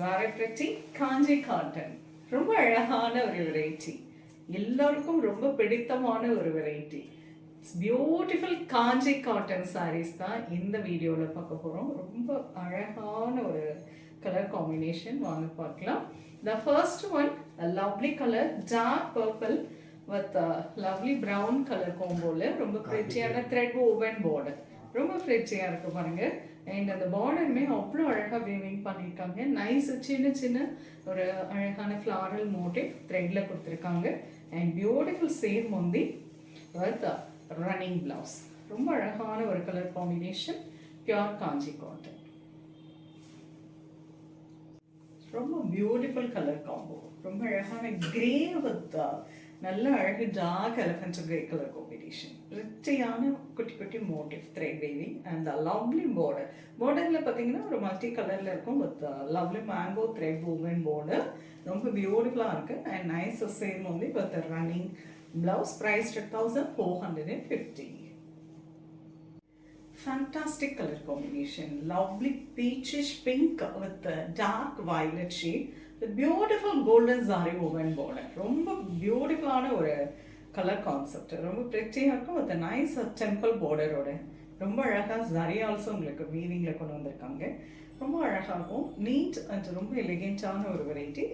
very pretty காஞ்சி cotton. ரொம்ப அழகான ஒரு வெரைட்டி, எல்லாருக்கும் ரொம்ப பிடித்தமான ஒரு வெரைட்டி. பியூட்டிஃபுல் காஞ்சி காட்டன் சாரீஸ் தான் இந்த வீடியோவில் பார்க்க போகிறோம். ரொம்ப அழகான ஒரு கலர் காம்பினேஷன், வாங்க பார்க்கலாம். The first one, a lovely color, dark purple with a lovely brown color comboல ரொம்ப பிரிட்டியான thread woven border. ரொம்ப பிரிட்டியா இருக்கு பாருங்க. அண்ட் அந்த பார்டருமே அவ்வளோ அழகாக வீவிங் பண்ணியிருக்காங்க. நைஸ் சின்ன சின்ன ஒரு அழகான ஃப்ளாரல் மோட்டிவ் த்ரெட்ல கொடுத்துருக்காங்க. அண்ட் பியூட்டிஃபுல் சேம் முந்தி வித் ரன்னிங் பிளவுஸ். ரொம்ப அழகான ஒரு colour combination, pure Kanchi cotton. ரொம்ப பியூட்டிஃபுல் கலர் காம்போ, ரொம்ப அழகான கிரே வித் நல்ல அழகு dark elephant grey colour combination. ரிச்சியான குட்டி குட்டி motif thread weaving and lovely border. பார்டரில் பார்த்தீங்கன்னா ஒரு மல்டி கலரில் இருக்கும் with lovely mango thread woven border. ரொம்ப பியூட்டிஃபுல்லாக இருக்குது. அண்ட் நைஸ் சேம் வந்து with running blouse. Price 1450. Fantastic color combination, lovely peachish pink with dark violet shade with beautiful golden zari woven border. ரொம்ப பியூட்டிஃபுல்லான ஒரு கலர் கான்செப்ட், ரொம்ப பிரிட்டியாக இருக்கும் with nice temple பார்டரோட. ரொம்ப அழகாக ஜரி ஆல்சோ உங்களுக்கு வீவிங்கில் கொண்டு வந்திருக்காங்க. ரொம்ப அழகாகவும் நீட் அண்ட் ரொம்ப எலிகென்ட்டான ஒரு variety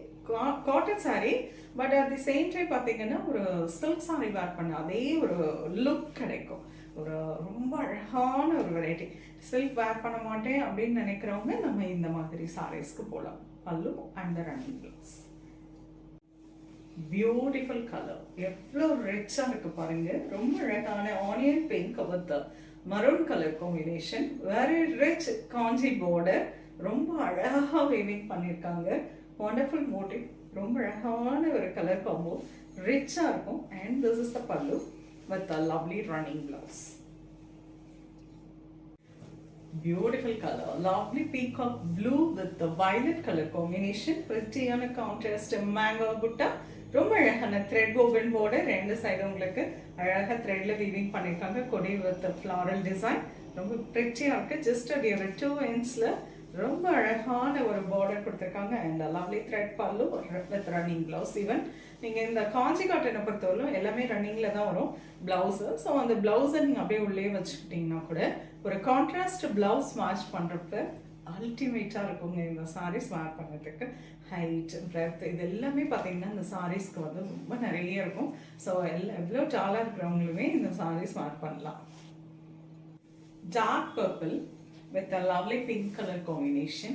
cotton sari. But at the same time பார்த்தீங்கன்னா ஒரு சில்க் சாரீ வேர் பண்ண அதே ஒரு லுக் கிடைக்கும். ஒரு ரொம்ப அழகான ஒரு வெரைட்டி. சில்க் வேர் பண்ண மாட்டேன் அப்படின்னு நினைக்கிறவங்க நம்ம இந்த மாதிரி சாரீஸ்க்கு போகலாம். பல்லு and running blouse. Beautiful colour, எவ்வளோ ரிச்சாக இருக்கு பாருங்க. ரொம்ப அழகான onion pink with maroon colour combination. Very rich Kanchi border. ரொம்ப அழகாக வீவிங் பண்ணியிருக்காங்க. Wonderful motive. ரொம்ப அழகான ஒரு கலர் காம்போ, ரிச்சாக இருக்கும். அண்ட் திஸ் இஸ் த பல்லு with a lovely running blouse. Beautiful color, lovely peacock blue with the violet color combination. prettyana contrast mango butta. ரொம்ப அழகான thread woven border. ரெண்டு சைடு உங்களுக்கு அழகாக த்ரெட்ல வீவிங் பண்ணியிருக்காங்க. கொடி வித் ஃப்ளாரல் டிசைன். ரொம்ப பிரிட்டியாக இருக்குது. ஜஸ்ட் அது ஒரு 2 inchல ரொம்ப அழகான ஒரு பார்டர் கொடுத்துருக்காங்க. அண்ட் லவ்லி த்ரெட் பல்லு வித் ரன்னிங் பிளவுஸ். ஈவன் நீங்கள் இந்த காஞ்சி காட்டனை பொறுத்தவரைக்கும் எல்லாமே ரன்னிங்கில் தான் வரும் பிளவுஸு. ஸோ அந்த பிளவுஸை நீங்கள் அப்படியே உள்ளே வச்சுக்கிட்டிங்கன்னா கூட ஒரு கான்ட்ராஸ்ட் பிளவுஸ் மேட்ச் பண்ணுறப்ப அல்டிமேட்டாக இருக்குங்க இந்த சாரீஸ் வேர் பண்ணுறதுக்கு. ஹைட் பிரெத் இது எல்லாமே பார்த்தீங்கன்னா இந்த சாரீஸ்க்கு வந்து ரொம்ப நிறைய இருக்கும். ஸோ எவ்வளோ டாலாக இருக்கிறவங்களுமே இந்த சாரீஸ் வேர் பண்ணலாம். Dark purple with a lovely pink color combination,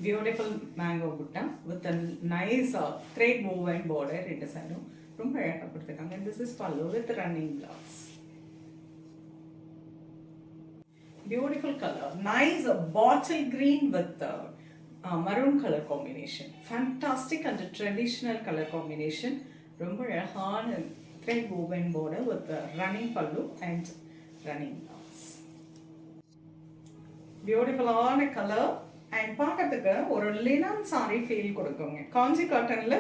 beautiful mango butta with a nice thread woven border ரெண்டு சைடும் ரொம்ப அழகாக கொடுத்துருக்காங்க. This is pallu with running blouse. Beautiful color, nice bottle green with maroon color combination. Fantastic and traditional color combination. ரொம்ப அழகான thread woven border with running pallu and running blouse. பியூட்டிஃபுல்லான colour and பார்க்கறதுக்கு ஒரு linen sorry feel கொடுக்குங்க. காஞ்சி காட்டனில்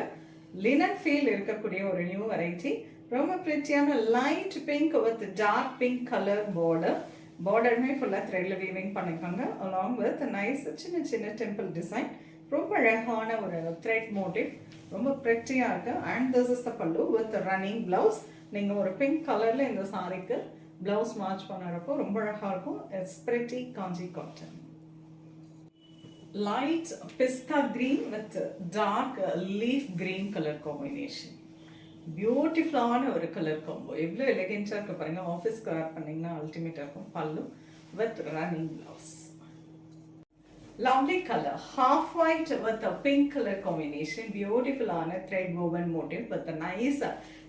linen feel இருக்கக்கூடிய ஒரு new variety. ரொம்ப பிரிட்டியான light pink with dark pink colour border. பார்டருமே ஃபுல்லாக த்ரெட்ல வீவிங் பண்ணியிருக்காங்க. அலாங் வித் நைஸ் சின்ன சின்ன டெம்பிள் டிசைன். ரொம்ப அழகான ஒரு த்ரெட் மோட்டிவ். ரொம்ப பிரிட்டியாக இருக்குது. அண்ட் திஸ் இஸ் த பல்லு வித் ரன்னிங் பிளவுஸ். நீங்கள் ஒரு பிங்க் கலரில் இந்த சாரிக்கு பிளவுஸ் மேட்ச் பண்ணுறப்போ ரொம்ப அழகாக இருக்கும். It's pretty Kanchi cotton. Light pista green with dark leaf green colour combination. பியூட்டிஃபுல்லான ஒரு கலர் காம்போ. எவ்வளோ எலிகென்ட்டாக இருக்க பாருங்க. ஆஃபீஸ்க்கு வேர் பண்ணிங்கன்னா அல்டிமேட்டாக இருக்கும். பல்லு with running blouse. Lovely color, half white with a pink color combination. Beautiful thread woven motif with a nice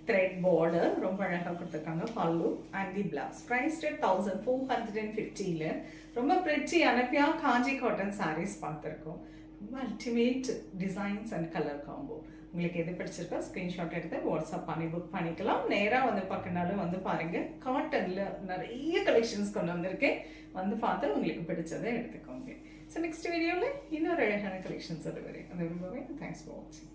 thread border. ரொம்ப அழகாக கொடுத்துருக்காங்க. பல்லு and the blouse. Priced at 1450. ரொம்ப பிரிட்டியான பியூர் காஞ்சி காட்டன் சாரீஸ் பார்த்துருக்கோம். ரொம்ப ultimate designs and colour combo. உங்களுக்கு எது பிடிச்சிருக்கோ ஸ்க்ரீன்ஷாட் எடுத்து வாட்ஸ்அப் பண்ணி புக் பண்ணிக்கலாம். நேராக வந்து பார்க்கனாலும் வந்து பாருங்கள். காட்டனில் நிறைய கலெக்ஷன்ஸ் கொண்டு வந்திருக்கேன். வந்து பார்த்து உங்களுக்கு பிடிச்சதை எடுத்துக்கோங்க. ஸோ நெக்ஸ்ட் வீடியோவில் இன்னொரு அழகான கலெக்ஷன்ஸ் அது வரையும். அது ரொம்பவே தேங்க்ஸ் ஃபார் வாட்சிங்.